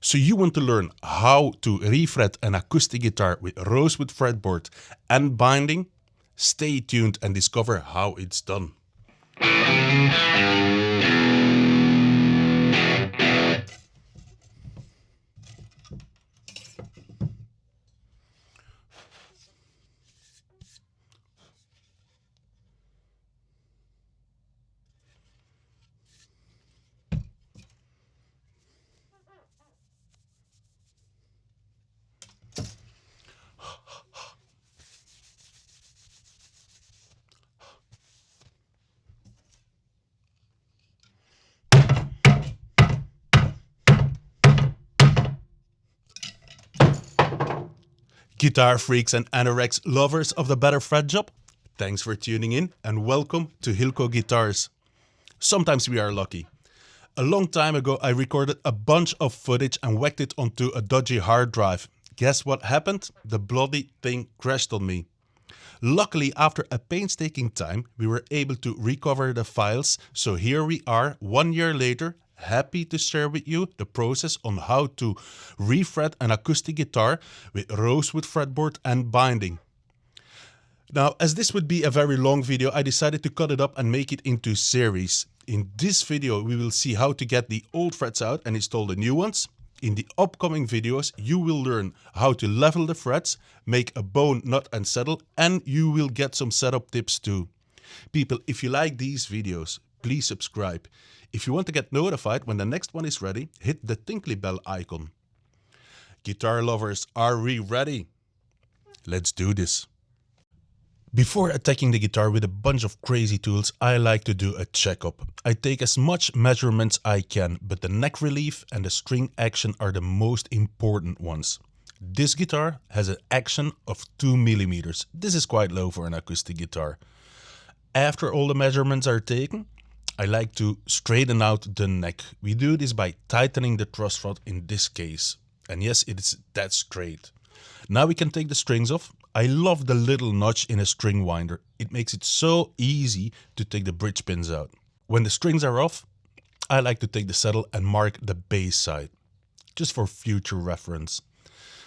So you want to learn how to refret an acoustic guitar with rosewood fretboard and binding? Stay tuned and discover how it's done. Guitar freaks and anoraks lovers of the better fret job, thanks for tuning in and welcome to Hilko Guitars. Sometimes we are lucky. A long time ago I recorded a bunch of footage and whacked it onto a dodgy hard drive. Guess what happened? The bloody thing crashed on me. Luckily, after a painstaking time, we were able to recover the files, so here we are 1 year later, happy to share with you the process on how to refret an acoustic guitar with rosewood fretboard and binding. Now, as this would be a very long video, I decided to cut it up and make it into series. In this video, we will see how to get the old frets out and install the new ones. In the upcoming videos, you will learn how to level the frets, make a bone, nut and saddle, and you will get some setup tips too. People, if you like these videos, please subscribe. If you want to get notified when the next one is ready, hit the tinkly bell icon. Guitar lovers, are we ready? Let's do this. Before attacking the guitar with a bunch of crazy tools, I like to do a checkup. I take as much measurements I can, but the neck relief and the string action are the most important ones. This guitar has an action of 2 millimeters. This is quite low for an acoustic guitar. After all the measurements are taken, I like to straighten out the neck. We do this by tightening the truss rod in this case. And yes, it is that straight. Now we can take the strings off. I love the little notch in a string winder. It makes it so easy to take the bridge pins out. When the strings are off, I like to take the saddle and mark the bass side, just for future reference.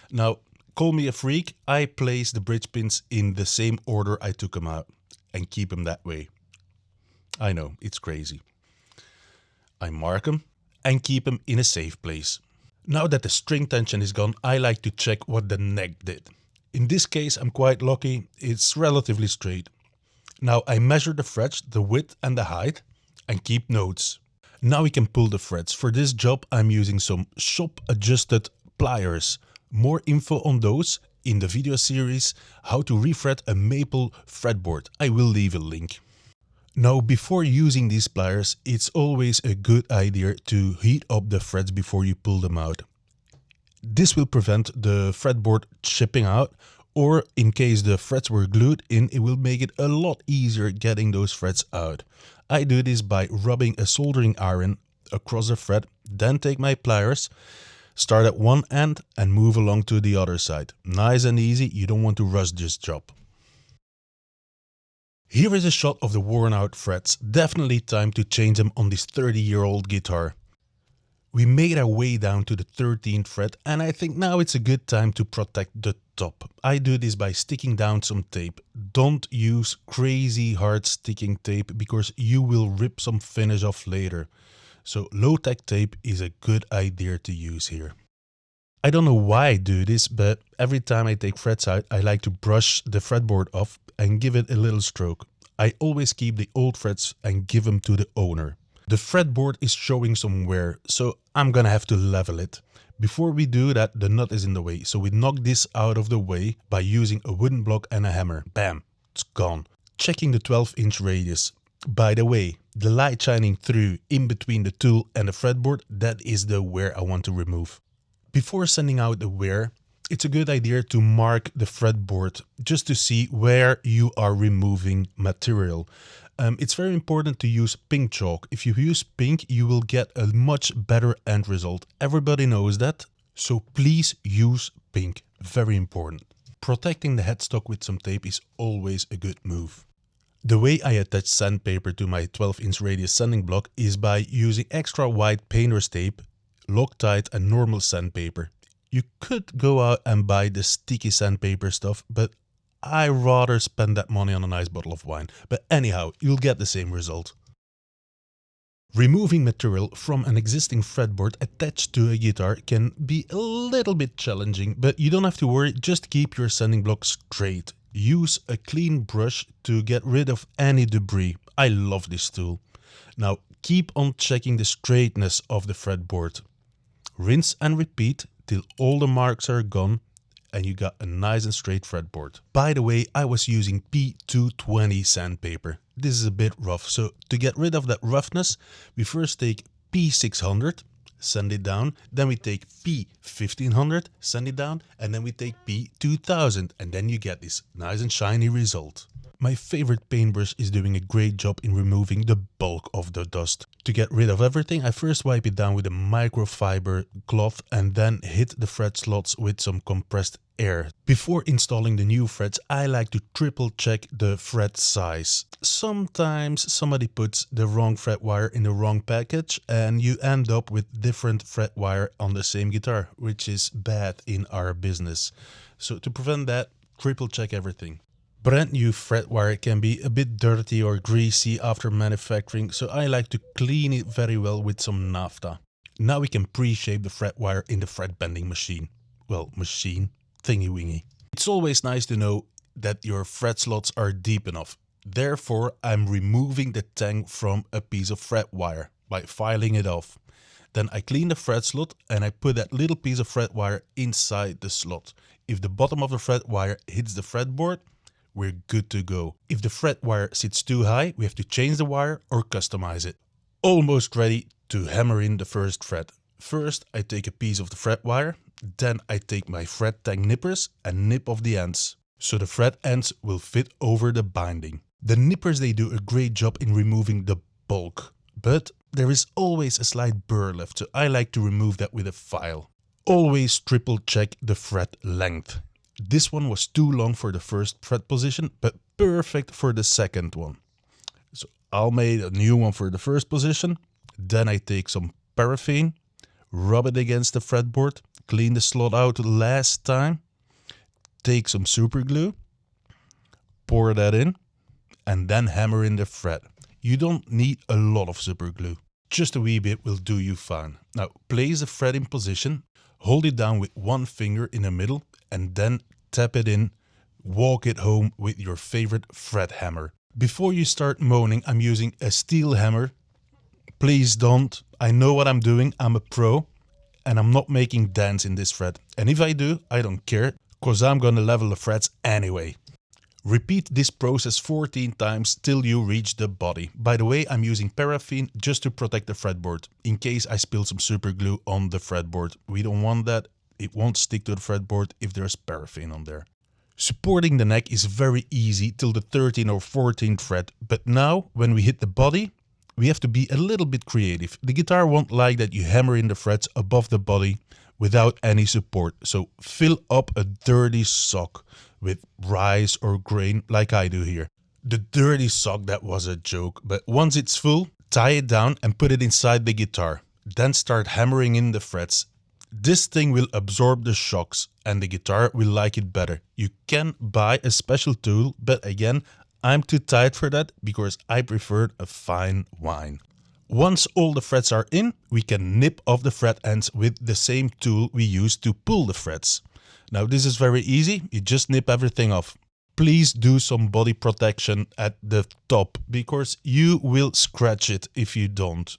Now, call me a freak, I place the bridge pins in the same order I took them out and keep them that way. I know, it's crazy. I mark them and keep them in a safe place. Now that the string tension is gone, I like to check what the neck did. In this case, I'm quite lucky, it's relatively straight. Now I measure the frets, the width and the height, and keep notes. Now we can pull the frets. For this job I'm using some shop adjusted pliers. More info on those in the video series how to refret a maple fretboard. I will leave a link. Now before using these pliers, it's always a good idea to heat up the frets before you pull them out. This will prevent the fretboard chipping out, or in case the frets were glued in, it will make it a lot easier getting those frets out. I do this by rubbing a soldering iron across the fret, then take my pliers, start at one end and move along to the other side. Nice and easy, you don't want to rush this job. Here is a shot of the worn out frets. Definitely time to change them on this 30-year-old guitar. We made our way down to the 13th fret and I think now it's a good time to protect the top. I do this by sticking down some tape. Don't use crazy hard sticking tape because you will rip some finish off later. So low-tech tape is a good idea to use here. I don't know why I do this, but every time I take frets out, I like to brush the fretboard off and give it a little stroke. I always keep the old frets and give them to the owner. The fretboard is showing some wear, so I'm gonna have to level it. Before we do that, the nut is in the way, so we knock this out of the way by using a wooden block and a hammer. Bam, it's gone. Checking the 12-inch radius. By the way, the light shining through in between the tool and the fretboard, that is the wear I want to remove. Before sending out the wear, it's a good idea to mark the fretboard just to see where you are removing material. It's very important to use pink chalk. If you use pink, you will get a much better end result. Everybody knows that, so please use pink. Very important. Protecting the headstock with some tape is always a good move. The way I attach sandpaper to my 12-inch radius sanding block is by using extra white painter's tape Loctite and normal sandpaper. You could go out and buy the sticky sandpaper stuff, but I rather spend that money on a nice bottle of wine. But anyhow, you'll get the same result. Removing material from an existing fretboard attached to a guitar can be a little bit challenging, but you don't have to worry, just keep your sanding block straight. Use a clean brush to get rid of any debris. I love this tool. Now keep on checking the straightness of the fretboard. Rinse and repeat till all the marks are gone and you got a nice and straight fretboard. By the way, I was using P220 sandpaper. This is a bit rough, so to get rid of that roughness, we first take P600, sand it down, then we take P1500, sand it down, and then we take P2000, and then you get this nice and shiny result. My favorite paintbrush is doing a great job in removing the bulk of the dust. To get rid of everything, I first wipe it down with a microfiber cloth and then hit the fret slots with some compressed air. Before installing the new frets, I like to triple check the fret size. Sometimes somebody puts the wrong fret wire in the wrong package and you end up with different fret wire on the same guitar, which is bad in our business. So to prevent that, triple check everything. Brand new fret wire can be a bit dirty or greasy after manufacturing, so I like to clean it very well with some naphtha. Now we can pre-shape the fret wire in the fret bending machine. Well, machine, thingy-wingy. It's always nice to know that your fret slots are deep enough. Therefore, I'm removing the tang from a piece of fret wire by filing it off. Then I clean the fret slot and I put that little piece of fret wire inside the slot. If the bottom of the fret wire hits the fretboard, we're good to go. If the fret wire sits too high, we have to change the wire or customize it. Almost ready to hammer in the first fret. First, I take a piece of the fret wire, then I take my fret tang nippers and nip off the ends, so the fret ends will fit over the binding. The nippers, they do a great job in removing the bulk, but there is always a slight burr left, so I like to remove that with a file. Always triple check the fret length. This one was too long for the first fret position, but perfect for the second one. So I'll make a new one for the first position. Then I take some paraffin, rub it against the fretboard, clean the slot out last time, take some super glue, pour that in, and then hammer in the fret. You don't need a lot of super glue. Just a wee bit will do you fine. Now place the fret in position, hold it down with one finger in the middle, and then tap it in, walk it home with your favorite fret hammer. Before you start moaning, I'm using a steel hammer. Please don't. I know what I'm doing. I'm a pro and I'm not making dents in this fret. And if I do, I don't care, because I'm gonna level the frets anyway. Repeat this process 14 times till you reach the body. By the way, I'm using paraffin just to protect the fretboard, in case I spill some super glue on the fretboard. We don't want that. It won't stick to the fretboard if there's paraffin on there. Supporting the neck is very easy till the 13th or 14th fret, but now when we hit the body, we have to be a little bit creative. The guitar won't like that you hammer in the frets above the body without any support, so fill up a dirty sock with rice or grain like I do here. The dirty sock, that was a joke, but once it's full, tie it down and put it inside the guitar. Then start hammering in the frets. This thing will absorb the shocks and the guitar will like it better. You can buy a special tool, but again, I'm too tight for that because I prefer a fine wine. Once all the frets are in, we can nip off the fret ends with the same tool we use to pull the frets. Now this is very easy, you just nip everything off. Please do some body protection at the top because you will scratch it if you don't.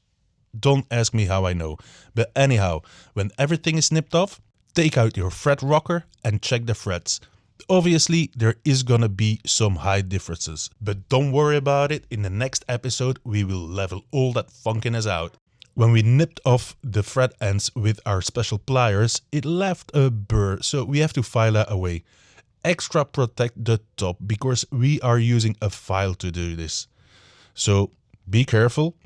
Don't ask me how I know. But anyhow, when everything is nipped off, take out your fret rocker and check the frets. Obviously, there is gonna be some height differences, but don't worry about it. In the next episode, we will level all that funkiness out. When we nipped off the fret ends with our special pliers, it left a burr, so we have to file that away. Extra protect the top because we are using a file to do this. So be careful,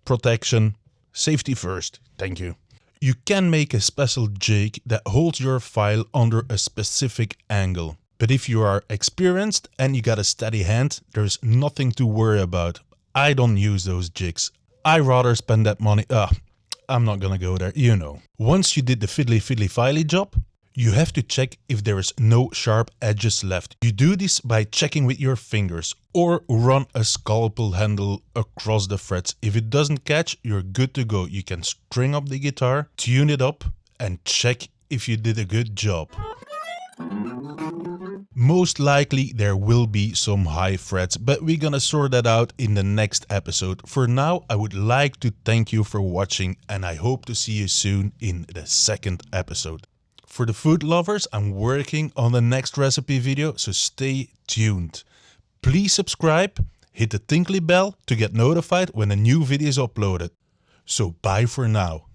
protection, safety first, thank you. You can make a special jig that holds your file under a specific angle. But if you are experienced and you got a steady hand, there's nothing to worry about. I don't use those jigs. I rather spend that money, I'm not gonna go there, you know. Once you did the fiddly filey job, you have to check if there is no sharp edges left. You do this by checking with your fingers or run a scalpel handle across the frets. If it doesn't catch, you're good to go. You can string up the guitar, tune it up, and check if you did a good job. Most likely there will be some high frets, but we're gonna sort that out in the next episode. For now, I would like to thank you for watching, and I hope to see you soon in the second episode. For the food lovers, I'm working on the next recipe video, so stay tuned. Please subscribe, hit the tinkly bell to get notified when a new video is uploaded. So bye for now.